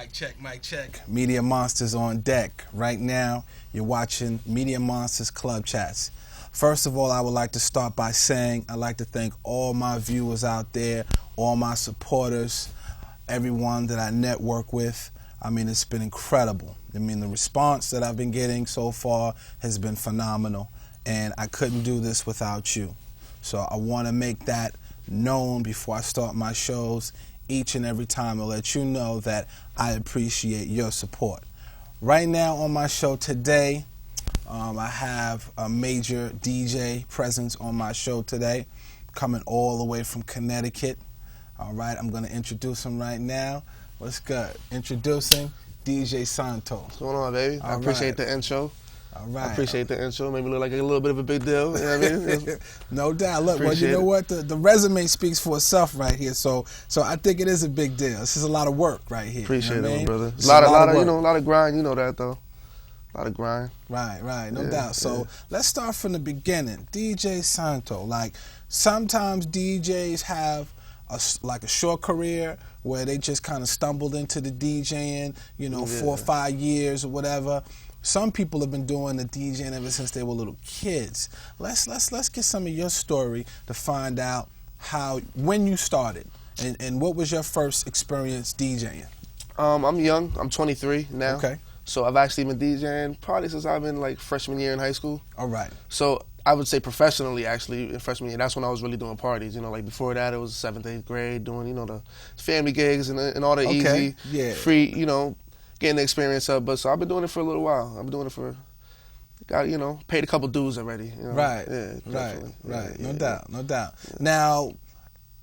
Mic check, mic check. Media Monsters on deck. Right now, you're watching Media Monsters Club Chats. First of all, I would like to start by saying I'd like to thank all my viewers out there, all my supporters, everyone that I network with. I mean, it's been incredible. I mean, the response that I've been getting so far has been phenomenal, and I couldn't do this without you. So I want to make that known before I start my shows each and every time to let you know that I appreciate your support. Right now on my show today, I have a major DJ presence on my show today, coming all the way from Connecticut. All right, I'm going to introduce him right now. What's good? Introducing DJ Santo. What's going on, baby? I appreciate the intro. All right. I appreciate the intro. Made me look like a little bit of a big deal. You know what I mean? No doubt. Look, well, you know what? The resume speaks for itself right here. So I think it is a big deal. This is a lot of work right here. Appreciate it, brother. A lot of grind. You know that though. A lot of grind. Right. No doubt. So let's start from the beginning. DJ Santo. Like sometimes DJs have a short career where they just kind of stumbled into the DJing. 4 or 5 years or whatever. Some people have been doing the DJing ever since they were little kids. Let's get some of your story to find out when you started and what was your first experience DJing. I'm young. I'm 23 now. Okay. So I've actually been DJing probably since I've been like freshman year in high school. All right. So I would say professionally actually in freshman year. That's when I was really doing parties. Like before that it was 7th, 8th grade doing the family gigs and all the easy, free, getting the experience up. But so I've been doing it for a little while. I've been doing it for, paid a couple dues already. Right. Yeah, right. No doubt. Yeah. Now,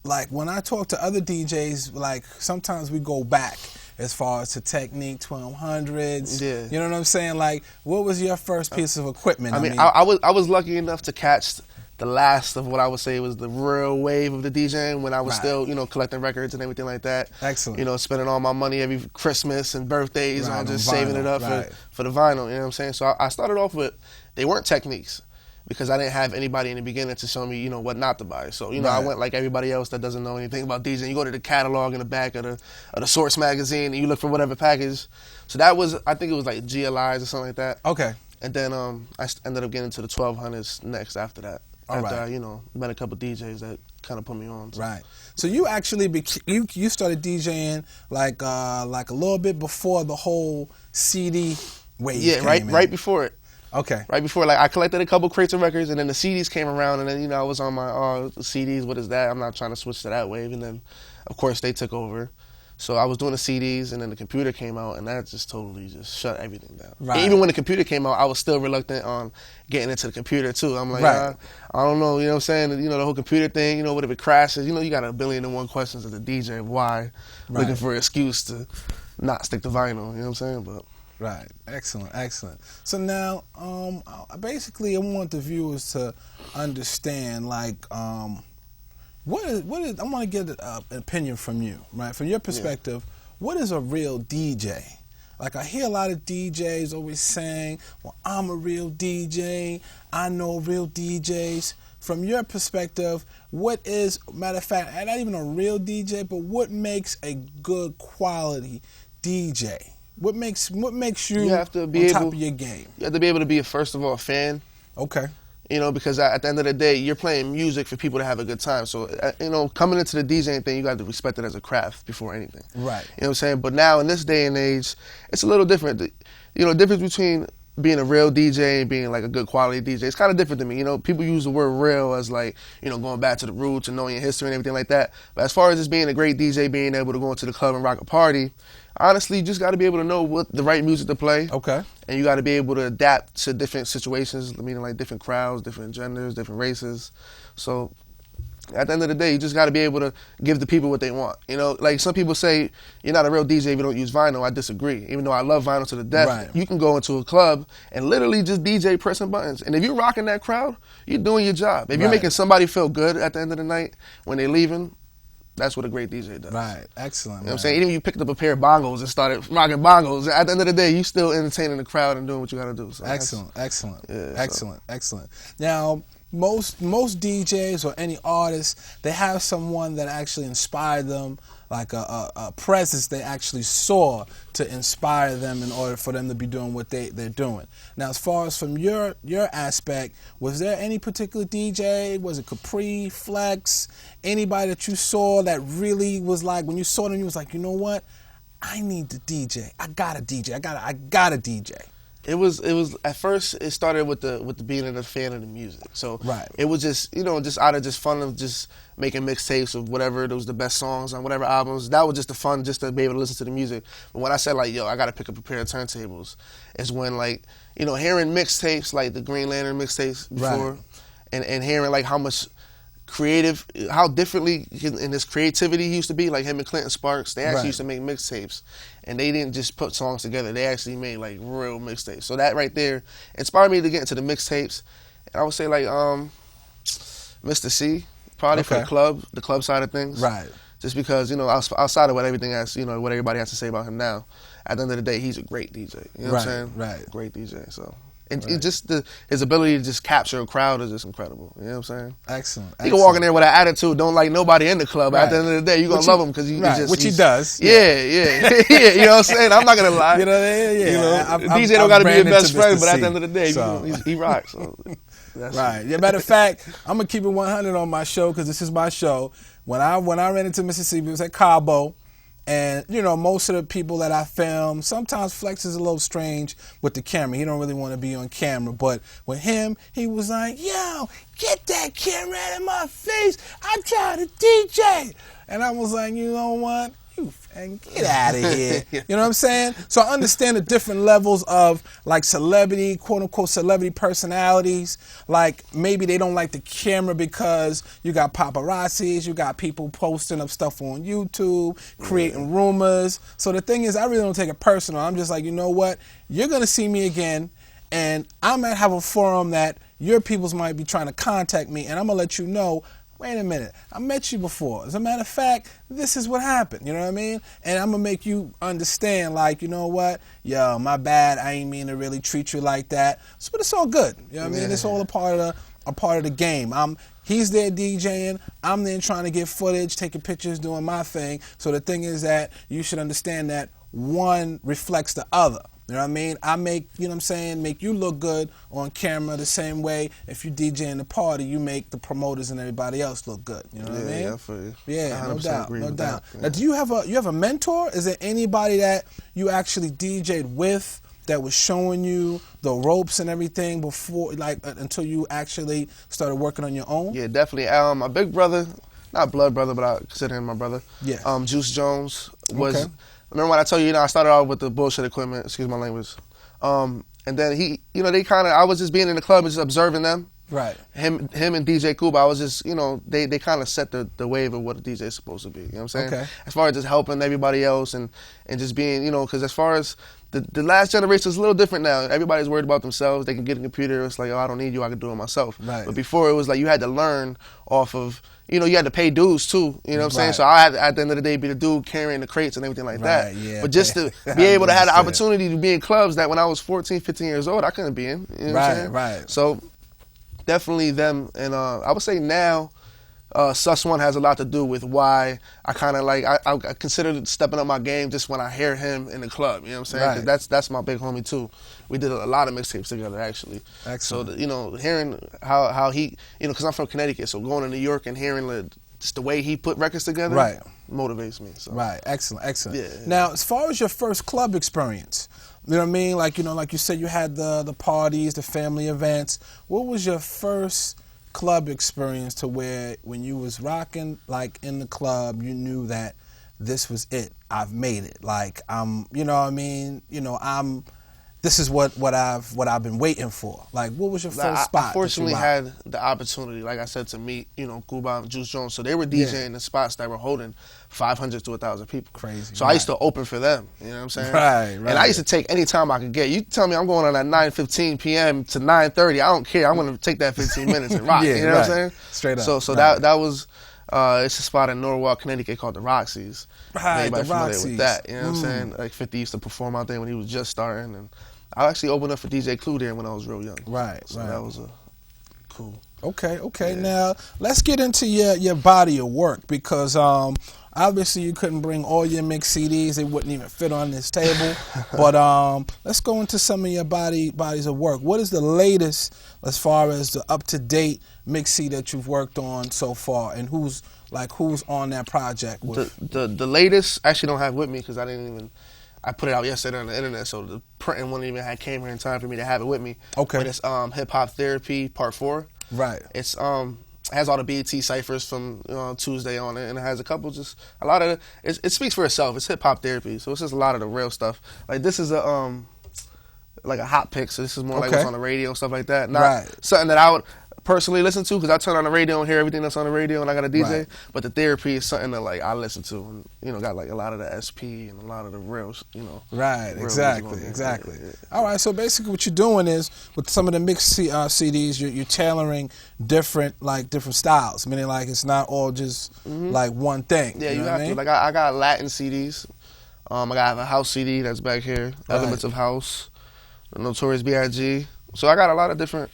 like when I talk to other DJs, like sometimes we go back as far as to Technique 1200s. Yeah. You know what I'm saying? Like, what was your first piece of equipment? I was lucky enough to catch the last of what I would say was the real wave of the DJing when I was still, collecting records and everything like that. Excellent. Spending all my money every Christmas and birthdays on just saving it up for the vinyl, you know what I'm saying? So I started off with, they weren't Techniques because I didn't have anybody in the beginning to show me, what not to buy. So, I went like everybody else that doesn't know anything about DJing. You go to the catalog in the back of the Source magazine and you look for whatever package. So that was, I think it was like GLIs or something like that. Okay. And then I ended up getting into the 1200s next after that. I met a couple DJs that kind of put me on. So. Right. So you actually you started DJing like a little bit before the whole CD wave. Yeah, right before it. Okay. Right before, I collected a couple crates of records, and then the CDs came around, and then I was on my CDs. What is that? I'm not trying to switch to that wave, and then of course they took over. So I was doing the CDs, and then the computer came out, and that just totally just shut everything down. Right. Even when the computer came out, I was still reluctant on getting into the computer, too. I'm like, I don't know, you know what I'm saying? The whole computer thing, what if it crashes? You got 1,000,001 questions as a DJ of why, looking for an excuse to not stick to vinyl, you know what I'm saying? But right. Excellent. So now, basically, I want the viewers to understand, what is? I want to get an opinion from you, right? From your perspective, what is a real DJ? Like I hear a lot of DJs always saying, "Well, I'm a real DJ. I know real DJs." From your perspective, what is? Matter of fact, not even a real DJ, but what makes a good quality DJ? What makes you have to be on top of your game? You have to be able to be first of all a fan. Okay. Because at the end of the day, you're playing music for people to have a good time. So, coming into the DJing thing, you got to respect it as a craft before anything. Right. You know what I'm saying? But now, in this day and age, it's a little different. The difference between being a real DJ and being like a good quality DJ, it's kind of different to me. People use the word real as going back to the roots and knowing your history and everything like that. But as far as just being a great DJ, being able to go into the club and rock a party, honestly, you just got to be able to know what the right music to play. Okay. And you got to be able to adapt to different situations, meaning like different crowds, different genders, different races. So at the end of the day, you just got to be able to give the people what they want. Like some people say, you're not a real DJ if you don't use vinyl. I disagree. Even though I love vinyl to the death, you can go into a club and literally just DJ pressing buttons. And if you're rocking that crowd, you're doing your job. If you're making somebody feel good at the end of the night when they're leaving, that's what a great DJ does. Right. Excellent. You know what I'm saying? Even if you picked up a pair of bongos and started rocking bongos, at the end of the day, you still entertaining the crowd and doing what you got to do. So excellent. Now, most DJs or any artists, they have someone that actually inspired them, like a presence they actually saw to inspire them in order for them to be doing what they're doing. Now, as far as from your aspect, was there any particular DJ? Was it Capri, Flex, anybody that you saw that really was like, when you saw them, you was like, you know what? I need to DJ. I got to DJ. I got to DJ. It was at first it started with the being a fan of the music. So it was just just out of just fun of just making mixtapes of whatever those the best songs on whatever albums. That was just the fun just to be able to listen to the music. But when I said like, yo, I gotta pick up a pair of turntables, is when like, hearing mixtapes like the Green Lantern mixtapes before, and hearing like how differently in his creativity he used to be, like him and Clinton Sparks. They actually used to make mixtapes, and they didn't just put songs together. They actually made like real mixtapes. So that right there inspired me to get into the mixtapes. And I would say like Mr. C, probably for the club side of things. Right. Just because, outside of what everything has, what everybody has to say about him now, at the end of the day, he's a great DJ. You know what I'm saying? Right. Great DJ. So. And just his ability to just capture a crowd is just incredible. You know what I'm saying? Excellent. He can walk in there with an attitude, don't like nobody in the club. At the end of the day, you're going to love him because he just... Which he does. Yeah. You know what I'm saying? I'm not going to lie. DJ don't got to be your best friend, but at the end of the day, he rocks. So right. Yeah, matter of fact, I'm going to keep it 100 on my show because this is my show. When I ran into Mississippi, it was at Cabo. And, most of the people that I film, sometimes Flex is a little strange with the camera. He don't really want to be on camera. But with him, he was like, yo, get that camera out of my face. I'm trying to DJ. And I was like, you know what? And get out of here. You know what I'm saying? So I understand the different levels of like celebrity, quote unquote celebrity personalities. Like maybe they don't like the camera because you got paparazzis, you got people posting up stuff on YouTube, creating rumors. So the thing is, I really don't take it personal. I'm just like, you know what? You're going to see me again, and I might have a forum that your peoples might be trying to contact me, and I'm going to let you know, wait a minute, I met you before. As a matter of fact, this is what happened, you know what I mean? And I'm going to make you understand, like, you know what? Yo, my bad, I ain't mean to really treat you like that. So, but it's all good, you know what I mean? It's all a part of the game. He's there DJing, I'm there trying to get footage, taking pictures, doing my thing. So the thing is that you should understand that one reflects the other. You know what I mean? I make you look good on camera the same way if you DJ in the party, you make the promoters and everybody else look good. You know what I mean? Yeah, I feel you. Yeah, no doubt. Yeah. Now, do you have a mentor? Is there anybody that you actually DJ'd with that was showing you the ropes and everything before, like, until you actually started working on your own? Yeah, definitely. My big brother, not blood brother, but I consider him my brother. Yeah. Juice Jones was... Remember when I told you, I started off with the bullshit equipment, excuse my language. And then I was just being in the club and just observing them. Right. Him and DJ Kuba, I was just, they kind of set the wave of what a DJ is supposed to be. You know what I'm saying? Okay. As far as just helping everybody else and just being, because as far as the last generation is a little different now. Everybody's worried about themselves. They can get a computer. It's like, oh, I don't need you. I can do it myself. Right. But before it was like you had to learn off of, you had to pay dues too. You know what I'm saying? So I had to, at the end of the day, be the dude carrying the crates and everything like that. Yeah. But just to be able to have the opportunity to be in clubs that when I was 14, 15 years old, I couldn't be in. You know what I'm saying? Right. So definitely them. And I would say now, Sus One has a lot to do with why I kind of like, I consider stepping up my game just when I hear him in the club, you know what I'm saying? 'Cause that's my big homie too. We did a lot of mixtapes together actually. Excellent. So, hearing how he, because I'm from Connecticut, so going to New York and hearing just the way he put records together motivates me. So. Right, excellent. Yeah. Now, as far as your first club experience, you know what I mean? Like you said, you had the parties, the family events. What was your first club experience to where when you was rocking like in the club you knew that this was it, I've made it, like you know what I mean, this is what I've been waiting for? Like, what was your first spot? I fortunately had the opportunity, like I said, to meet, Kuba and Juice Jones. So they were DJing the spots that were holding 500 to 1,000 people. Crazy. So I used to open for them. You know what I'm saying? Right. And I used to take any time I could get. You tell me I'm going on at 9:15 p.m. to 9:30. I don't care. I'm going to take that 15 minutes and rock. You know what I'm saying? Straight up. So that was. It's a spot in Norwalk, Connecticut called the Roxy's. Right, Anybody the familiar Roxy's. with that? You know what I'm saying? Like 50 used to perform out there when he was just starting, and I actually opened up for DJ Clue there when I was real young. Right. So that was cool. Okay, okay. Yeah. Now let's get into your body of work because obviously you couldn't bring all your mix CDs; they wouldn't even fit on this table. But let's go into some of your bodies of work. What is the latest as far as the up to date mix CD that you've worked on so far, and who's on that project with? The latest I actually don't have with me because I put it out yesterday on the internet, so the printing wouldn't even have came here in time for me to have it with me. Okay. But it's Hip Hop Therapy Part 4. Right. It's has all the BET ciphers from Tuesday on it, and it has a lot of it speaks for itself. It's hip hop therapy, so it's just a lot of the real stuff. Like this is a like a hot pick, so this is more like what's on the radio and stuff like that. Not something that I would personally listen to because I turn on the radio and hear everything that's on the radio and I got a DJ. But the therapy is something that like I listen to and got like a lot of the SP and a lot of the real Right, real exactly. Yeah. All right, so basically what you're doing is with some of the mixed CDs, you're tailoring different styles, meaning like it's not all just like one thing. Yeah, you know have to. Like I got Latin CDs. I got a house CD that's back here, Elements of House, Notorious B.I.G. So I got a lot of different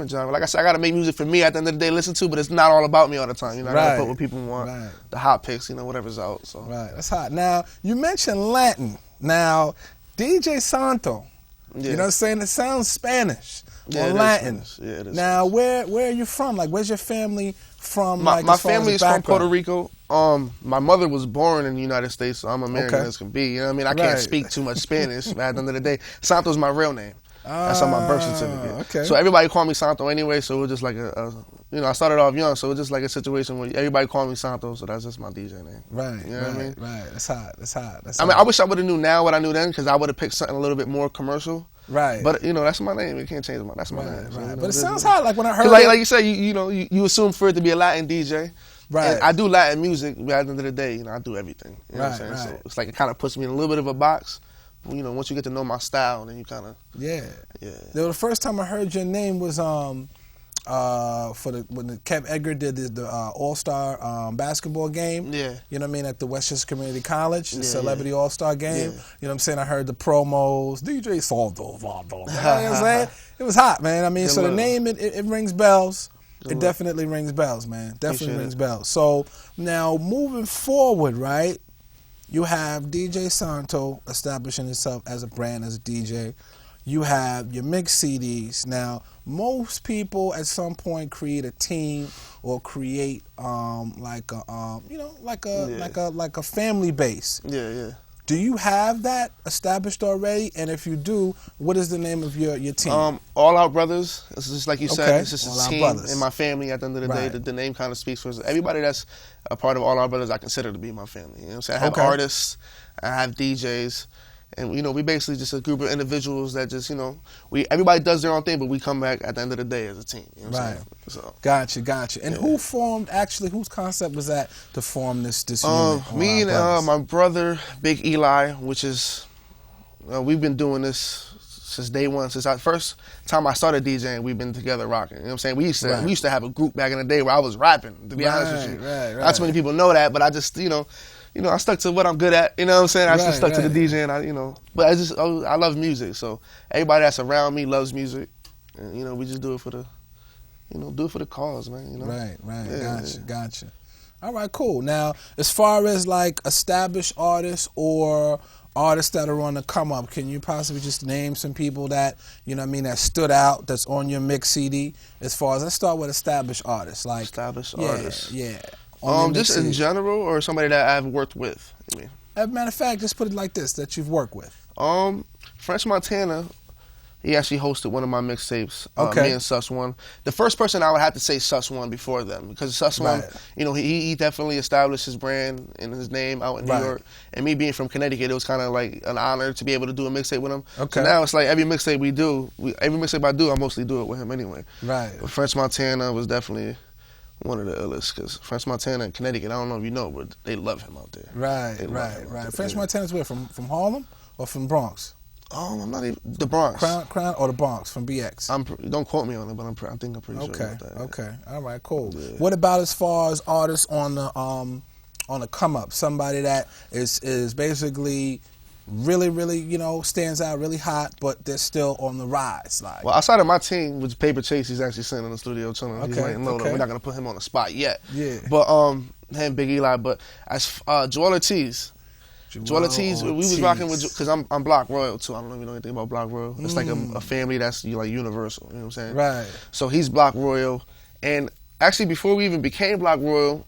genres. Like I said, I gotta make music for me at the end of the day, listen to, but it's not all about me all the time. I gotta put what people want, the hot picks, whatever's out. So that's hot. Now you mentioned Latin. Now DJ Santo, you know what I'm saying? It sounds Spanish or Latin. Yeah, it is. Now where are you from? Like where's your family from? My family is from Puerto Rico. My mother was born in the United States, so I'm American as can be. You know what I mean? I can't speak too much Spanish. But at the end of the day, Santo's my real name. That's on my birth certificate. Okay. So everybody called me Santo anyway, so it was just like I started off young, so it was just like a situation where everybody called me Santo, so that's just my DJ name. Right, you know what I mean? Right, that's hot. I mean, I wish I would have knew now what I knew then, because I would have picked something a little bit more commercial. Right. But, that's my name. You can't change my that's my name. So, but it sounds hot, like when I heard like you said, you assume for it to be a Latin DJ. Right. And I do Latin music, but at the end of the day, I do everything. You know what I'm saying? So it's like it kind of puts me in a little bit of a box. Once you get to know my style, then you kind of The first time I heard your name was when Kev Edgar did the All-Star basketball game. Yeah, you know what I mean, at the Westchester Community College, the Celebrity All-Star game. You know what I'm saying? I heard the promos, DJ Santo, blah blah. You know what I'm saying? It was hot, man. I mean, the name it rings bells. It definitely rings bells, man. Definitely rings bells. So now moving forward, right? You have DJ Santo establishing himself as a brand, as a DJ. You have your mix CDs. Now, most people at some point create a team or create like a family base. Yeah. Do you have that established already? And if you do, what is the name of your team? All Out Brothers. It's just like you said. It's just All a team in my family. At the end of the day, the name kind of speaks for us. Everybody that's a part of All Out Brothers, I consider to be my family. You know what I'm saying? I have artists, I have DJs, and we basically just a group of individuals that just everybody does their own thing, but we come back at the end of the day as a team. You know what I'm saying? So. Gotcha. And who formed? Actually, whose concept was that to form this unit? Me and my brother, Big Eli, which is we've been doing this since day one. Since the first time I started DJing, we've been together rocking. You know what I'm saying? We used to have a group back in the day where I was rapping. To be honest with you, not too many people know that, but I just I stuck to what I'm good at. You know what I'm saying? I just stuck to the DJing. But I love music. So everybody that's around me loves music, and we just do it for the cause, man. Right. Gotcha. All right, cool. Now, as far as like established artists or artists that are on the come up, can you possibly just name some people that that stood out, that's on your mix CD? As far as, let's start with established artists, like established artists. Yeah. Just in general, or somebody that I've worked with? As a matter of fact, just put it like this: that you've worked with. French Montana. He actually hosted one of my mixtapes. Me and Sus One. The first person I would have to say Sus One before them, because Sus One, he definitely established his brand and his name out in New York. And me being from Connecticut, it was kind of like an honor to be able to do a mixtape with him. So now it's like every mixtape every mixtape I do, I mostly do it with him anyway. Right. But French Montana was definitely one of the illest, because French Montana in Connecticut, I don't know if you know, but they love him out there. Right. French Montana's where? From Harlem or from Bronx? I'm not even the Bronx. Crown or the Bronx from BX? Don't quote me on it, but I think I'm pretty sure about that. Okay. All right. Cool. Yeah. What about as far as artists on the come up? Somebody that is basically really, really, stands out, really hot, but they're still on the rise? Like, Well, outside of my team, which Paper Chase, he's actually sitting in the studio chilling. He's Okay, laying low. okay. We're not gonna put him on the spot yet. Yeah. But him, Big Eli. But as Joel Ortiz. Joel Ortiz, we was rocking with, because I'm Block Royal too. I don't know if you know anything about Block Royal. It's like a family that's like universal. You know what I'm saying? Right. So he's Block Royal, and actually before we even became Block Royal,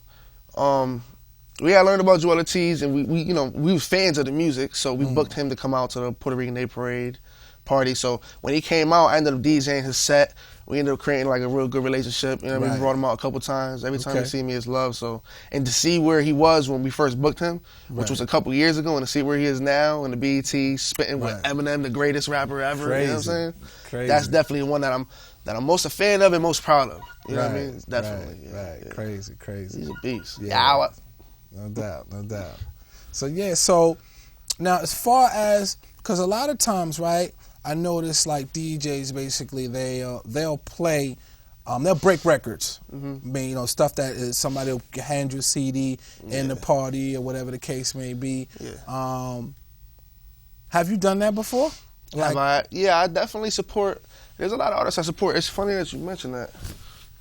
we had learned about Joel Ortiz, and we was fans of the music, so we booked him to come out to the Puerto Rican Day Parade party. So when he came out, I ended up DJing his set. We ended up creating like a real good relationship. You know what I mean? We brought him out a couple times. Every time he see me, it's love. So, and to see where he was when we first booked him, which was a couple years ago, and to see where he is now in the BET, spitting with Eminem, the greatest rapper ever. Crazy. You know what I'm saying? Crazy. That's definitely one that I'm most a fan of and most proud of. You know what I mean? Definitely. Right. Crazy. He's a beast. Yeah. No doubt. So so now as far as, because a lot of times, right, I notice like DJs basically they'll play, they'll break records. I mean, stuff that is somebody will hand you a CD in the party or whatever the case may be. Yeah. Have you done that before? Have I? Yeah, I definitely support. There's a lot of artists I support. It's funny that you mentioned that,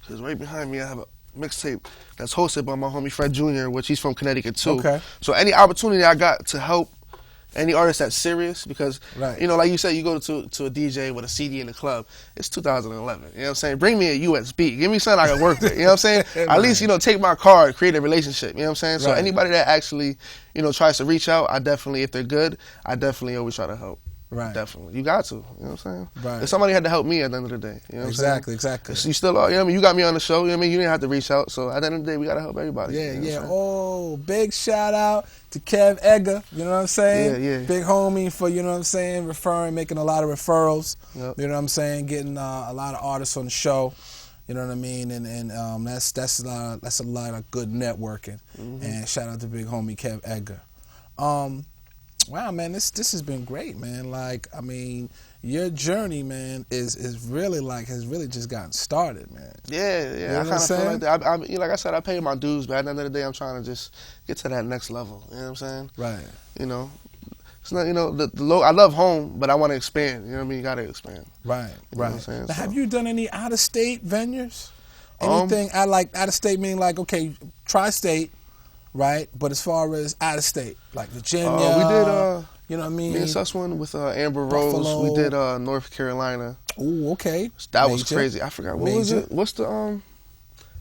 because right behind me I have a mixtape that's hosted by my homie Fred Jr., which he's from Connecticut too. Okay. So any opportunity I got to help any artist that's serious, because like you said, you go to a DJ with a CD in the club, it's 2011. You know what I'm saying? Bring me a USB. Give me something I can work with. You know what I'm saying? At least, take my card, create a relationship. You know what I'm saying? So anybody that actually, tries to reach out, I definitely, if they're good, I definitely always try to help. Right. Definitely. You got to. You know what I'm saying? Right. If somebody had to help me at the end of the day. You know what I'm saying? Exactly. You still are. You know what I mean? You got me on the show. You know what I mean? You didn't have to reach out. So at the end of the day, we got to help everybody. Yeah, you know Oh, big shout out to Kev Edgar. You know what I'm saying? Yeah. Big homie for, you know what I'm saying, making a lot of referrals. Yep. You know what I'm saying? Getting a lot of artists on the show. You know what I mean? And that's a lot of good networking. And shout out to big homie Kev Edgar. Wow, man, this has been great, man. Like, I mean, your journey, man, is really has really just gotten started, man. Yeah. You know I kind of feel like that. Like I said, I paid my dues, but at the end of the day, I'm trying to just get to that next level. You know what I'm saying? Right. It's not, I love home, but I want to expand. You know what I mean? You got to expand. Right. You know what I'm saying? Now, have you done any out-of-state venues? Anything out-of-state meaning like, okay, tri-state. Right, but as far as out of state, like Virginia, we did. You know what I mean? Me and Sussman with Amber Rose. Buffalo. We did North Carolina. Ooh, okay. That was crazy. I forgot what was it. What's the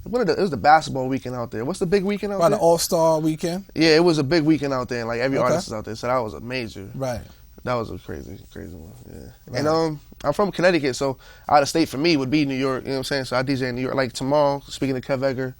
it was the basketball weekend out there. What's the big weekend out there? The All-Star weekend. Yeah, it was a big weekend out there, and like every artist was out there. So that was a major. Right. That was a crazy one. Yeah. Right. And I'm from Connecticut, so out of state for me would be New York. You know what I'm saying? So I DJ in New York. Like tomorrow, speaking of Kev Edgar.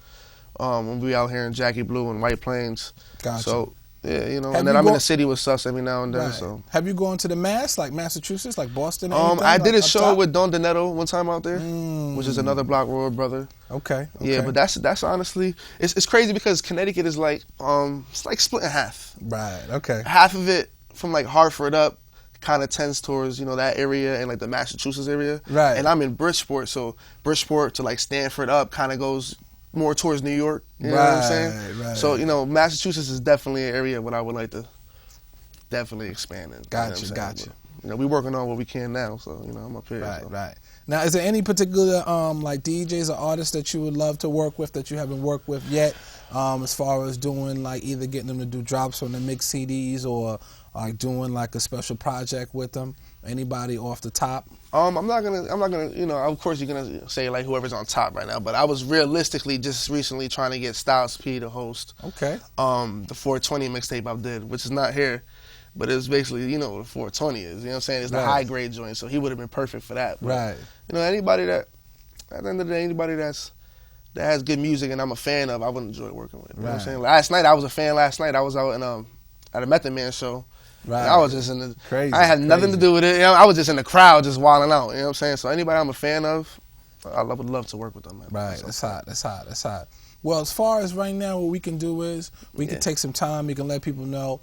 We'll be out here in Jackie Blue and White Plains. Gotcha. So, yeah, and then I'm in the city with Sus every now and then. Right. So, have you gone to the Mass, like Massachusetts, like Boston? I did a show with Don Donetto one time out there, which is another Block Royal brother. Okay. Yeah, but that's honestly, it's crazy because Connecticut is like, it's like split in half. Right. Okay. Half of it from like Hartford up kind of tends towards, that area and like the Massachusetts area. Right. And I'm in Bridgeport, so Bridgeport to like Stanford up kind of goes more towards New York, you know what I'm saying? Right. So, Massachusetts is definitely an area what I would like to definitely expand in. Gotcha. But, we're working on what we can now, so, I'm up here. Right. Now, is there any particular, like, DJs or artists that you would love to work with that you haven't worked with yet, as far as doing, like, either getting them to do drops on the mix CDs or, like, doing, like, a special project with them? Anybody off the top? I'm not gonna, of course you're gonna say like whoever's on top right now, but I was realistically just recently trying to get Styles P to host. Okay. The 420 mixtape I did, which is not here, but it's basically, what 420 is, you know what I'm saying? It's the high grade joint, so he would have been perfect for that. But, anybody that, at the end of the day, anybody that has good music and I'm a fan of, I would enjoy working with. You know what I'm saying? Last night, I was a fan last night. I was out at a Method Man show. Right. I was just in the crazy. I had nothing to do with it. I was just in the crowd, just wilding out. You know what I'm saying? So anybody I'm a fan of, I would love to work with them. Man. Right. That's hot. Well, as far as right now, what we can do is we can take some time. We can let people know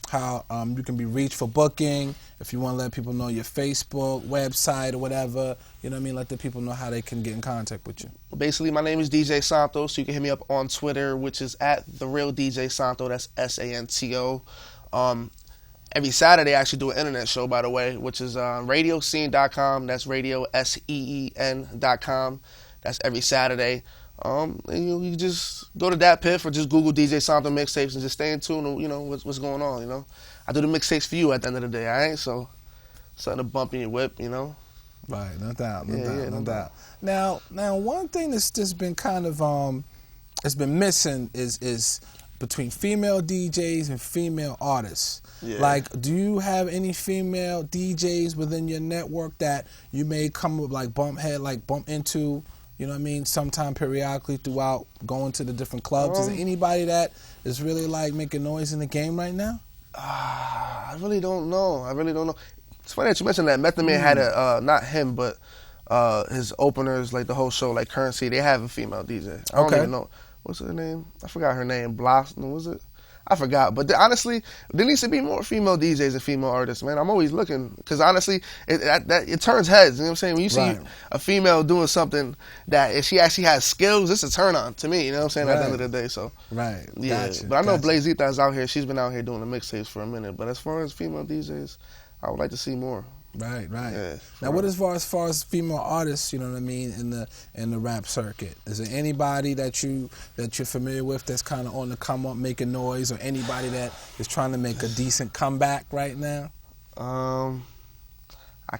how you can be reached for booking. If you want to let people know your Facebook, website, or whatever, you know what I mean? Let the people know how they can get in contact with you. Basically, my name is DJ Santo, so you can hit me up on Twitter, which is @TheRealDJ Santo. That's SANTO. every Saturday I actually do an internet show, by the way, which is on radioscene.com. That's radio, SEEN.com. That's every Saturday. And you just go to that Piff or just Google DJ Santo mixtapes and just stay in tune to, what's going on, I do the mixtapes for you at the end of the day, all right? So, something to bump in your whip, Right, no doubt, no doubt. Now, one thing that's just been kind of, it's been missing is between female DJs and female artists. Yeah. Like, do you have any female DJs within your network that you may come up, bump into, sometime periodically throughout going to the different clubs? Is there anybody that is really making noise in the game right now? I really don't know. It's funny that you mentioned that. Method Man had not him, but his openers, the whole show, Currency, they have a female DJ. I don't even know. What's her name? I forgot her name. Blossom, was it? I forgot. But honestly, there needs to be more female DJs and female artists, man. I'm always looking. Because honestly, it turns heads. You know what I'm saying? When you see a female doing something that if she actually has skills, it's a turn on to me. You know what I'm saying? At the end of the day. So, right. Yeah. Gotcha. But I know Blazita's out here. She's been out here doing the mixtapes for a minute. But as far as female DJs, I would like to see more. Right. Yeah, now, what as far as female artists, in the rap circuit? Is there anybody that you're familiar with that's kind of on the come up, making noise, or anybody that is trying to make a decent comeback right now? I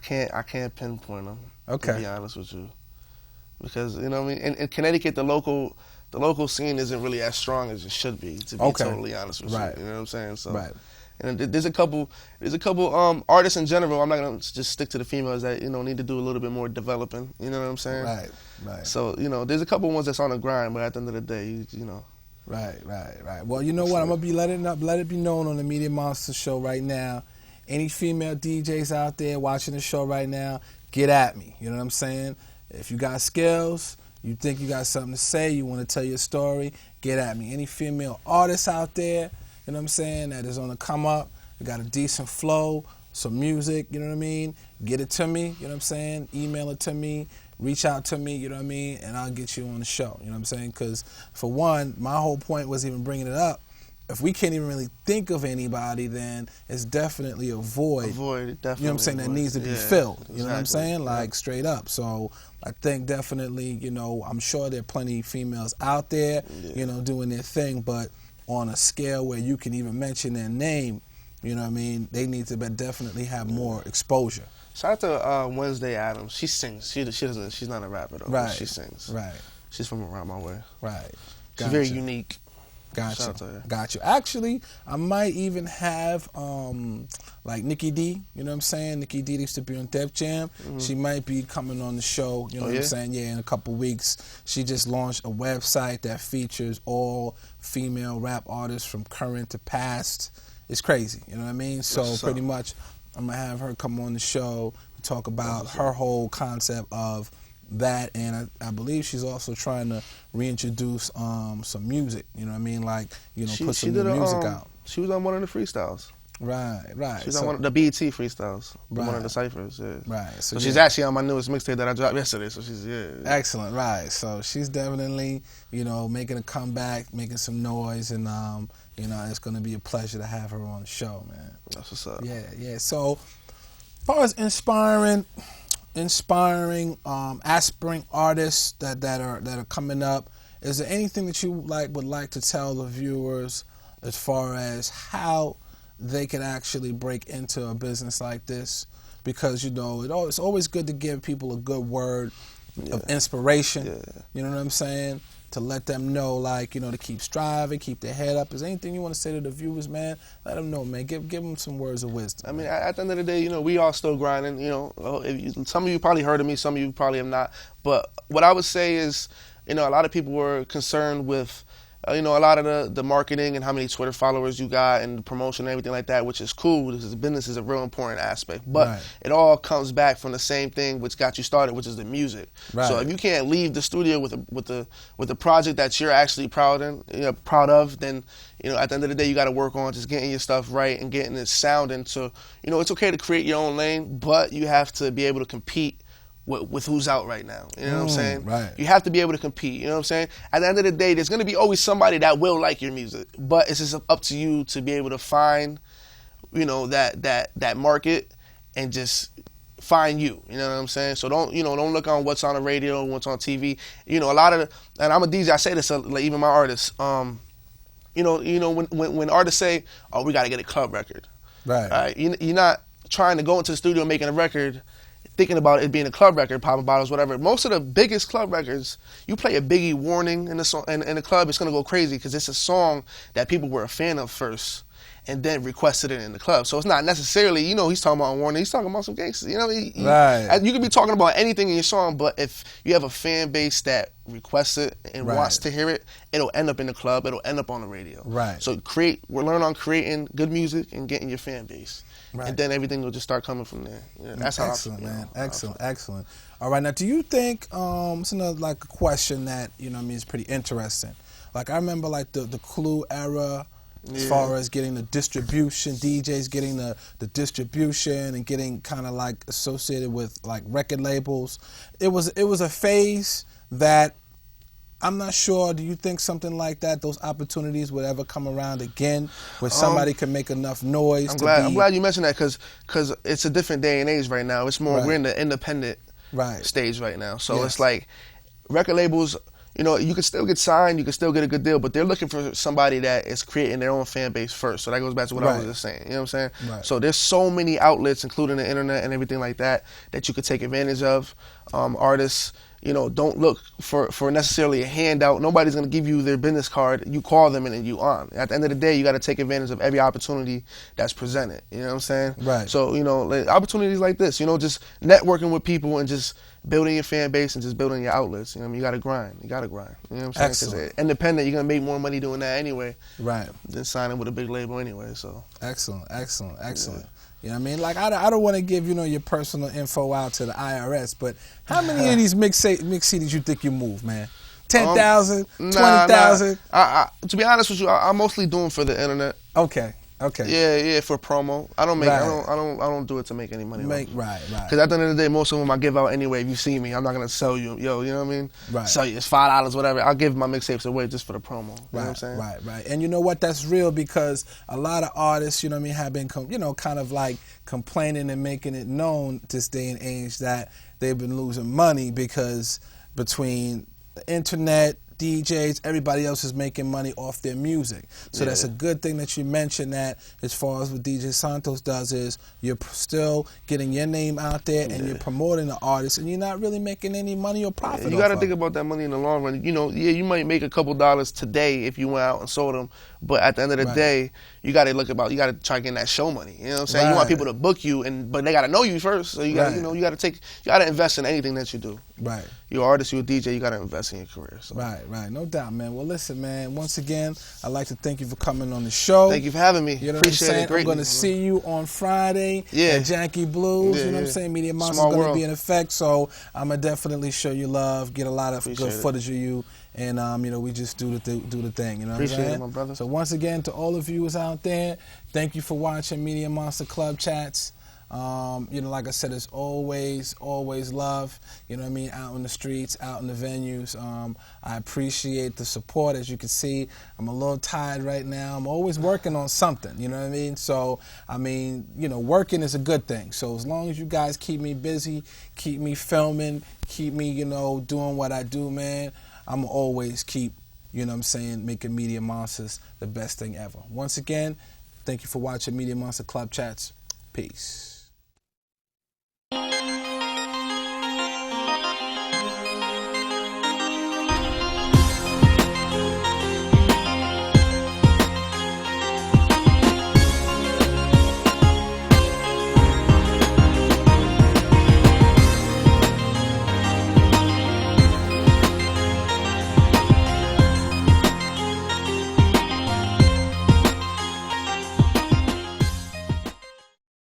can't pinpoint them. Okay. To be honest with you, because in Connecticut, the local scene isn't really as strong as it should be. To be totally honest with you, you know what I'm saying? So. Right. And there's a couple artists in general. I'm not gonna just stick to the females that need to do a little bit more developing. You know what I'm saying? Right. So there's a couple ones that's on the grind, but at the end of the day, Right. Well, you know what? I'm gonna let it be known on the Media Monsters show right now. Any female DJs out there watching the show right now, get at me. You know what I'm saying? If you got skills, you think you got something to say, you want to tell your story, get at me. Any female artists out there, you know what I'm saying, that is on the come up, you got a decent flow, some music, you know what I mean, get it to me, you know what I'm saying, email it to me, reach out to me, you know what I mean, and I'll get you on the show, you know what I'm saying, because for one, my whole point was even bringing it up, if we can't even really think of anybody, then it's definitely a void, definitely, you know what I'm saying, that needs to be filled, you know what I'm saying, straight up. So I think definitely, I'm sure there are plenty of females out there, doing their thing, but on a scale where you can even mention their name, you know what I mean, they need to definitely have more exposure. Shout out to Wednesday Adams. She sings. She's not a rapper though. Right. She sings. Right. She's from around my way. Right. She's very unique. Got you. Actually, I might even have Nikki D, you know what I'm saying? Nikki D used to be on Def Jam. She might be coming on the show, you know what I'm saying? Yeah, in a couple weeks. She just launched a website that features all female rap artists from current to past. It's crazy, you know what I mean? So pretty much I'm going to have her come on the show to talk about her whole concept of that, and I believe she's also trying to reintroduce some music, you know what I mean, put some new music out. She was on one of the freestyles. Right. She's on one of the BET freestyles, one of the ciphers, Right. So she's actually on my newest mixtape that I dropped yesterday, so she's, Excellent, right. So she's definitely, making a comeback, making some noise, and, it's going to be a pleasure to have her on the show, man. That's what's up. Yeah. So, as far as inspiring aspiring artists that are coming up, is there anything that you would like to tell the viewers as far as how they can actually break into a business like this? Because it's always good to give people a good word of inspiration. You know what I'm saying? To let them know, to keep striving, keep their head up. Is there anything you want to say to the viewers, man? Let them know, man. Give them some words of wisdom. I mean, at the end of the day, we all still grinding. Some of you probably heard of me, some of you probably have not. But what I would say is, a lot of people were concerned with, a lot of the marketing and how many Twitter followers you got and the promotion and everything like that, which is cool because business is a real important aspect. But it all comes back from the same thing which got you started, which is the music. Right. So if you can't leave the studio with the project that you're actually proud of, then at the end of the day you got to work on just getting your stuff right and getting it sounding. So it's okay to create your own lane, but you have to be able to compete with who's out right now. You know what I'm saying? Right. You have to be able to compete. You know what I'm saying? At the end of the day, there's going to be always somebody that will like your music. But it's just up to you to be able to find that market and just find you. You know what I'm saying? So don't look on what's on the radio and what's on TV. A lot of and I'm a DJ. I say this like even my artists. When artists say, "Oh, we got to get a club record," right? You're not trying to go into the studio making a record, thinking about it being a club record, popping bottles, whatever. Most of the biggest club records, you play a Biggie Warning in the song, in the club, it's gonna go crazy because it's a song that people were a fan of first, and then requested it in the club. So it's not necessarily, he's talking about Warning, he's talking about some gangsters. Right. You could be talking about anything in your song, but if you have a fan base that requests it and wants to hear it, it'll end up in the club, it'll end up on the radio. Right. So learn on creating good music and getting your fan base. Right. And then everything will just start coming from there. That's how excellent, man. Excellent. All right, now do you think it's another like a question that is pretty interesting. Like I remember like the Clue era. As far as getting the distribution, DJs getting the distribution and getting kind of like associated with like record labels. It was a phase that I'm not sure. Do you think something like that, those opportunities would ever come around again where somebody can make enough noise? I'm glad you mentioned that because it's a different day and age right now. It's more, we're in the independent stage right now. So it's like record labels, you can still get signed, you can still get a good deal, but they're looking for somebody that is creating their own fan base first. So that goes back to what I was just saying. You know what I'm saying? Right. So there's so many outlets, including the internet and everything like that you could take advantage of. Artists, don't look for necessarily a handout. Nobody's going to give you their business card. You call them and then you on. At the end of the day, you got to take advantage of every opportunity that's presented. You know what I'm saying? Right. So, like opportunities like this, just networking with people and just building your fan base and just building your outlets. You got to grind. You know what I'm saying? Excellent. Independent, you're going to make more money doing that anyway. Right. Than signing with a big label anyway, so. Excellent. Yeah. You know what I mean? Like, I don't want to give, your personal info out to the IRS, but how many of these mix CDs you think you move, man? 10,000? 20,000? To be honest with you, I'm mostly doing for the internet. Okay. Yeah, for promo. I don't make. I don't do it to make any money. Right. Because at the end of the day, most of them I give out anyway. If you see me, I'm not gonna sell you. You know what I mean? Right. Sell you, it's $5, whatever. I'll give my mixtapes away just for the promo. You know what I'm saying? Right. And you know what? That's real because a lot of artists, have been, kind of like complaining and making it known this day and age that they've been losing money because between the internet, DJs, everybody else is making money off their music. So that's a good thing that you mentioned that as far as what DJ Santos does is you're still getting your name out there and you're promoting the artist and you're not really making any money or profit. You got to think about that money in the long run. You might make a couple dollars today if you went out and sold them, but at the end of the day, you got to try getting that show money. You know what I'm saying? You want people to book you, but they got to know you first. So you got to invest in anything that you do. Right. You're an artist, you're a DJ, you got to invest in your career. So. Right. No doubt, man. Well, listen, man, once again, I'd like to thank you for coming on the show. Thank you for having me. You know Appreciate what I'm saying? it greatly. I'm going to see you on Friday at Janky Blues. You know what I'm saying? Media Monster's going to be in effect, so I'm going to definitely show you love, get a lot of good footage of you, and, we just do the thing. You know what I'm saying? Appreciate it, my brother. So once again, to all of you out there, thank you for watching Media Monster Club Chats. Like I said, it's always love, out in the streets, out in the venues. I appreciate the support. As you can see, I'm a little tired right now. I'm always working on something, you know what I mean? So, working is a good thing. So as long as you guys keep me busy, keep me filming, keep me, doing what I do, man, I'm always keep, making Media Monsters the best thing ever. Once again, thank you for watching Media Monster Club Chats. Peace.